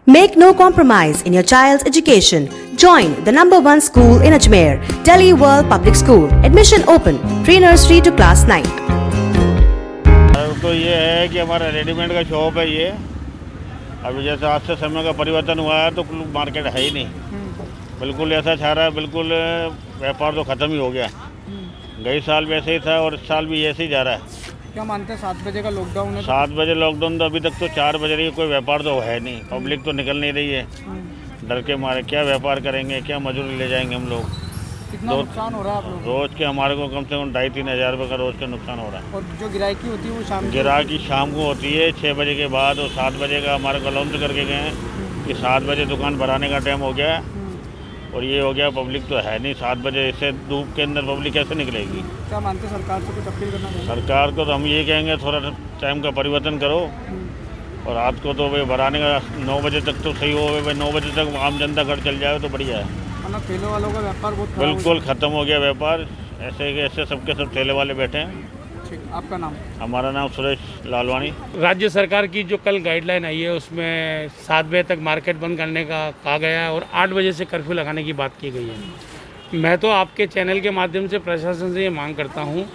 Make no compromise in your child's education. Join the #1 school in Ajmer, Delhi World Public School. Admission open. Pre-nursery to class 9. तो ये है कि हमारा readymade का shop है ये। अभी जैसे आज से समय का परिवर्तन हुआ है तो मार्केट है ही नहीं, बिल्कुल ऐसा छा रहा है, बिल्कुल व्यापार तो ख़त्म ही हो गया। गई साल भी ऐसे ही था और इस साल भी ऐसे ही जा रहा है। क्या मानते हैं 7 बजे का लॉकडाउन है? 7 बजे लॉकडाउन, तो अभी तक तो 4 बज रही है, कोई व्यापार तो है नहीं, पब्लिक तो निकल नहीं रही है। डर के मारे क्या व्यापार करेंगे, क्या मजदूरी ले जाएंगे हम लोग। कितना नुकसान हो रहा है आप लोगों रोज़ के हमारे को कम से कम 2,500-3 हज़ार रुपये का रोज़ का नुकसान हो रहा है। को? और जो गिराकी होती है वो शाम गिराकी शाम को होती है 6 बजे के बाद, और 7 बजे का हमारे को अनाउंस करके गए हैं कि 7 बजे दुकान भराने का टाइम हो गया है। और ये हो गया, पब्लिक तो है नहीं 7 बजे, इससे धूप के अंदर पब्लिक कैसे निकलेगी। क्या मानते हैं सरकार से कुछ अपील करना चाहिए? सरकार को तो हम ये कहेंगे थोड़ा टाइम का परिवर्तन करो, और रात को तो भाई भराने का 9 बजे तक तो सही हो, भाई 9 बजे तक आम जनता घर चल जाए तो बढ़िया है। वरना ठेले वालों का व्यापार बहुत खराब हो बिल्कुल ख़त्म हो गया व्यापार, ऐसे के ऐसे सबके सब ठेले वाले बैठे हैं। गया। ठीक, आपका नाम? हमारा नाम सुरेश लालवानी। राज्य सरकार की जो कल गाइडलाइन आई है उसमें 7 बजे तक मार्केट बंद करने का कहा गया है और 8 बजे से कर्फ्यू लगाने की बात की गई है। मैं तो आपके चैनल के माध्यम से प्रशासन से ये मांग करता हूँ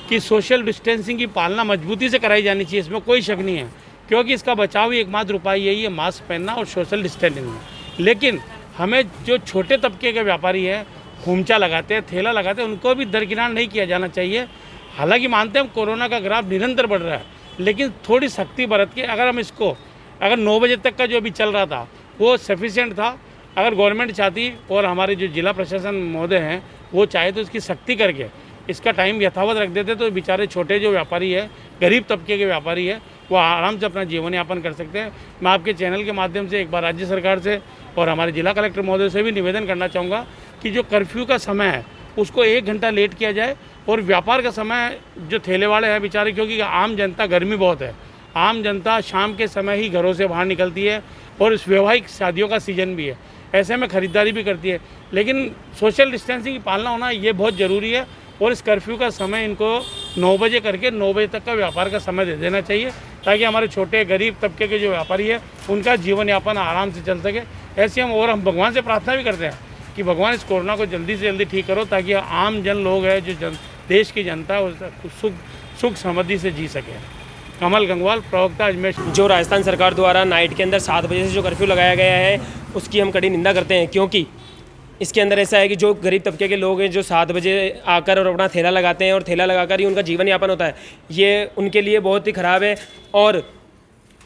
कि सोशल डिस्टेंसिंग की पालना मजबूती से कराई जानी चाहिए, इसमें कोई शक नहीं है, क्योंकि इसका बचाव ही एकमात्र उपाय यही है, मास्क पहनना और सोशल डिस्टेंसिंग। लेकिन हमें जो छोटे तबके के व्यापारी हैं, खूमचा लगाते हैं, ठेला लगाते हैं, उनको भी दरकिनार नहीं किया जाना चाहिए। हालांकि मानते हैं हम कोरोना का ग्राफ निरंतर बढ़ रहा है, लेकिन थोड़ी सख्ती बरत के अगर हम इसको, अगर 9 बजे तक का जो अभी चल रहा था वो सफिशिएंट था, अगर गवर्नमेंट चाहती और हमारे जो जिला प्रशासन महोदय हैं वो चाहे तो इसकी सख्ती करके इसका टाइम यथावत रख देते तो बेचारे छोटे जो व्यापारी है, गरीब तबके के व्यापारी है, वो आराम से अपना जीवन यापन कर सकते हैं। मैं आपके चैनल के माध्यम से एक बार राज्य सरकार से और हमारे जिला कलेक्टर महोदय से भी निवेदन करना चाहूँगा कि जो कर्फ्यू का समय है उसको 1 घंटा लेट किया जाए, और व्यापार का समय जो ठेले वाले हैं बेचारे, क्योंकि आम जनता, गर्मी बहुत है, आम जनता शाम के समय ही घरों से बाहर निकलती है और इस वैवाहिक शादियों का सीज़न भी है, ऐसे में ख़रीदारी भी करती है। लेकिन सोशल डिस्टेंसिंग की पालना होना ये बहुत ज़रूरी है, और इस कर्फ्यू का समय इनको 9 बजे करके 9 बजे तक का व्यापार का समय दे देना चाहिए, ताकि हमारे छोटे गरीब तबके के जो व्यापारी है उनका जीवन यापन आराम से चल सके। ऐसे हम भगवान से प्रार्थना भी करते हैं कि भगवान इस कोरोना को जल्दी से जल्दी ठीक करो, ताकि आम जन लोग हैं, जो देश की जनता है, वो सुख समृद्धि से जी सके। कमल गंगवाल, प्रवक्ता अजमेर। जो राजस्थान सरकार द्वारा नाइट के अंदर 7 बजे से जो कर्फ्यू लगाया गया है उसकी हम कड़ी निंदा करते हैं, क्योंकि इसके अंदर ऐसा है कि जो गरीब तबके के लोग हैं जो 7 बजे आकर और अपना ठेला लगाते हैं और ठेला लगाकर ही उनका जीवन यापन होता है, ये उनके लिए बहुत ही ख़राब है। और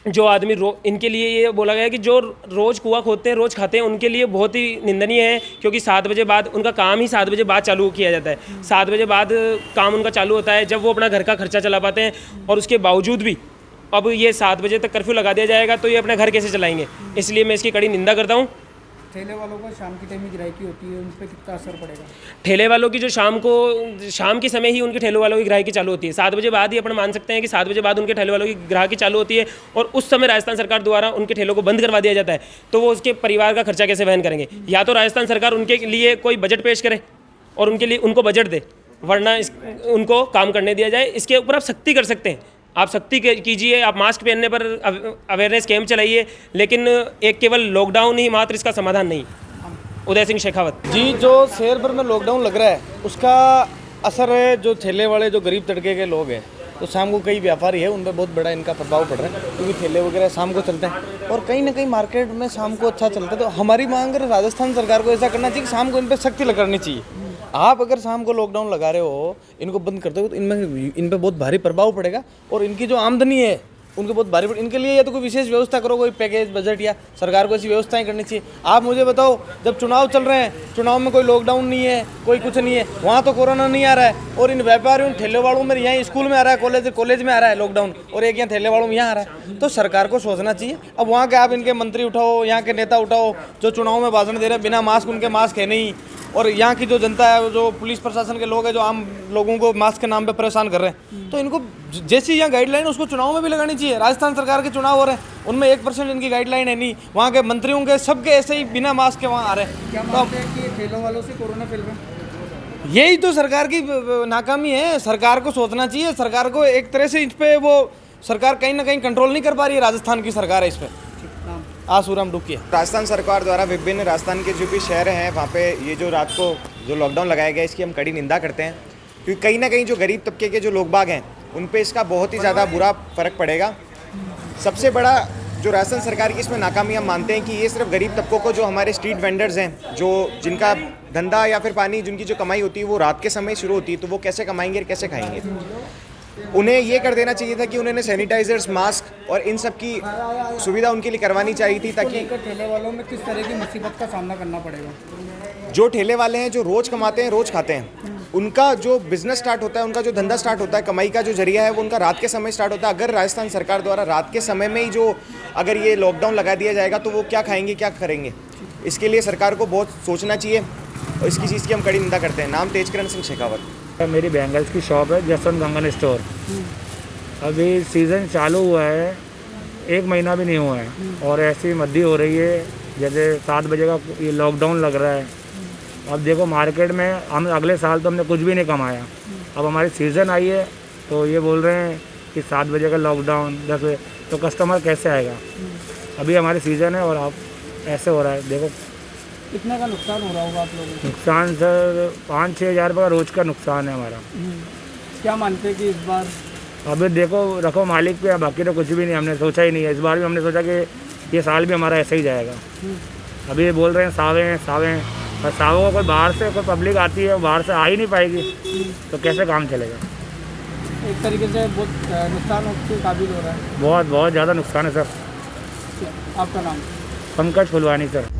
जो आदमी इनके लिए ये बोला गया है कि जो रोज़ कुआं खोदते हैं, रोज़ खाते हैं, उनके लिए बहुत ही निंदनीय है, क्योंकि 7 बजे बाद उनका काम ही 7 बजे बाद चालू किया जाता है। 7 बजे बाद काम उनका चालू होता है जब वो अपना घर का खर्चा चला पाते हैं, और उसके बावजूद भी अब ये 7 बजे तक कर्फ्यू लगा दिया जाएगा तो ये अपना घर कैसे चलाएंगे। इसलिए मैं इसकी कड़ी निंदा करता हूँ। ठेले वालों को शाम की टाइम में गिराकी होती है, उन पर कितना असर पड़ेगा? ठेले वालों की जो शाम के समय ही उनके ठेले वालों की ग्राहकी चालू होती है, 7 बजे बाद ही अपन मान सकते हैं कि 7 बजे बाद उनके ठेले वालों की ग्राहकी चालू होती है, और उस समय राजस्थान सरकार द्वारा उनके ठेलों को बंद करवा दिया जाता है, तो वो उसके परिवार का खर्चा कैसे वहन करेंगे। या तो राजस्थान सरकार उनके लिए कोई बजट पेश करे और उनके लिए उनको बजट दे, वरना उनको काम करने दिया जाए। इसके ऊपर आप सख्ती कर सकते हैं, आप सख्ती कीजिए, आप मास्क पहनने पर अवेयरनेस कैंप चलाइए, लेकिन एक केवल लॉकडाउन ही मात्र इसका समाधान नहीं। उदय सिंह शेखावत जी। जो शहर भर में लॉकडाउन लग रहा है उसका असर है जो ठेले वाले, जो गरीब तबके के लोग हैं, तो शाम को कई व्यापारी है उन पर बहुत बड़ा इनका प्रभाव पड़ रहा है, क्योंकि ठेले वगैरह शाम को चलते हैं और कहीं ना कहीं मार्केट में शाम को अच्छा चलता है। तो हमारी मांग है राजस्थान सरकार को ऐसा करना चाहिए कि शाम को इन पर सख्ती करनी चाहिए। आप अगर शाम को लॉकडाउन लगा रहे हो, इनको बंद करते हो, तो इन पर बहुत भारी प्रभाव पड़ेगा, और इनकी जो आमदनी है उनके बहुत भारी पड़े। इनके लिए या तो कोई विशेष व्यवस्था करो, कोई पैकेज, बजट, या सरकार को ऐसी व्यवस्थाएं करनी चाहिए। आप मुझे बताओ, जब चुनाव चल रहे हैं, चुनाव में कोई लॉकडाउन नहीं है, कोई कुछ नहीं है, वहाँ तो कोरोना नहीं आ रहा है, और इन व्यापारियों, ठेले वालों में यहाँ स्कूल में आ रहा है, कॉलेज में आ रहा है लॉकडाउन, और एक यहाँ ठेले वालों में यहाँ आ रहा है। तो सरकार को सोचना चाहिए। अब वहाँ के आप इनके मंत्री उठाओ, यहाँ के नेता उठाओ, जो चुनाव में भाषण दे रहे हैं बिना मास्क, उनके मास्क है नहीं, और यहाँ की जो जनता है, जो पुलिस प्रशासन के लोग हैं जो आम लोगों को मास्क के नाम पे परेशान कर रहे हैं, तो इनको जैसी यहाँ गाइडलाइन उसको चुनाव में भी लगानी चाहिए। राजस्थान सरकार के चुनाव हो रहे हैं, उनमें 1% इनकी गाइडलाइन है नहीं, वहाँ के मंत्रियों के सबके ऐसे ही बिना मास्क के वहाँ आ रहे हैं। क्या मानते हैं कि ठेलों वालों से कोरोना फैल रहा है? यही तो सरकार की नाकामी है। सरकार को सोचना चाहिए। सरकार को एक तरह से इस पर वो सरकार कहीं ना कहीं कंट्रोल नहीं कर पा रही है। राजस्थान की सरकार है इस पर। आसूराम डुकिया। राजस्थान सरकार द्वारा विभिन्न राजस्थान के जो भी शहर हैं वहाँ पे ये जो रात को जो लॉकडाउन लगाया गया इसकी हम कड़ी निंदा करते हैं, क्योंकि कहीं ना कहीं जो गरीब तबके के जो लोग बाग हैं उन पे इसका बहुत ही ज़्यादा बुरा फ़र्क पड़ेगा। सबसे बड़ा जो राजस्थान सरकार की इसमें नाकामी हम मानते हैं कि ये सिर्फ गरीब तबकों को, जो हमारे स्ट्रीट वेंडर्स हैं, जो जिनका धंधा या फिर पानी जिनकी जो कमाई होती है वो रात के समय शुरू होती है, तो वो कैसे कमाएंगे और कैसे खाएंगे। उन्हें ये कर देना चाहिए था कि उन्होंने सैनिटाइजर्स, मास्क और इन सब की सुविधा उनके लिए करवानी चाहिए थी, ताकि ठेले वालों में किस तरह की मुसीबत का सामना करना पड़ेगा। जो ठेले वाले हैं जो रोज़ कमाते हैं, रोज़ खाते हैं, उनका जो बिज़नेस स्टार्ट होता है, उनका जो धंधा स्टार्ट होता है, कमाई का जो जरिया है वो उनका रात के समय स्टार्ट होता है। अगर राजस्थान सरकार द्वारा रात के समय में ही जो अगर ये लॉकडाउन लगा दिया जाएगा तो वो क्या खाएंगे, क्या करेंगे। इसके लिए सरकार को बहुत सोचना चाहिए और इसकी चीज़ की हम कड़ी निंदा करते हैं। नाम तेजकरण सिंह शेखावत। मेरी बैंगल्स की शॉप है जसवंत गंगन स्टोर। अभी सीज़न चालू हुआ है, 1 महीना भी नहीं हुआ है और ऐसी मद्दी हो रही है जैसे 7 बजे का ये लॉकडाउन लग रहा है। अब देखो मार्केट में हम अगले साल तो हमने कुछ भी नहीं कमाया, अब हमारी सीज़न आई है तो ये बोल रहे हैं कि 7 बजे का लॉकडाउन, 10 बजे, तो कस्टमर कैसे आएगा। अभी हमारी सीज़न है और अब ऐसे हो रहा है। देखो कितने का नुकसान हो रहा होगा आप लोगों को? नुकसान सर 5-6 हज़ार रुपये का रोज़ का नुकसान है हमारा। क्या मानते हैं कि इस बार? अभी देखो रखो मालिक पे, बाकी तो कुछ भी नहीं, हमने सोचा ही नहीं है। इस बार भी हमने सोचा कि ये साल भी हमारा ऐसे ही जाएगा। अभी ये बोल रहे हैं सावे हैं, सावे हैं, और सावों को कोई बाहर से कोई पब्लिक आती है, बाहर से आ ही नहीं पाएगी तो कैसे काम चलेगा। एक तरीके से बहुत नुकसान के काबिल हो रहा है। बहुत ज़्यादा नुकसान है सर। आपका नाम? पंकज फुलवानी सर।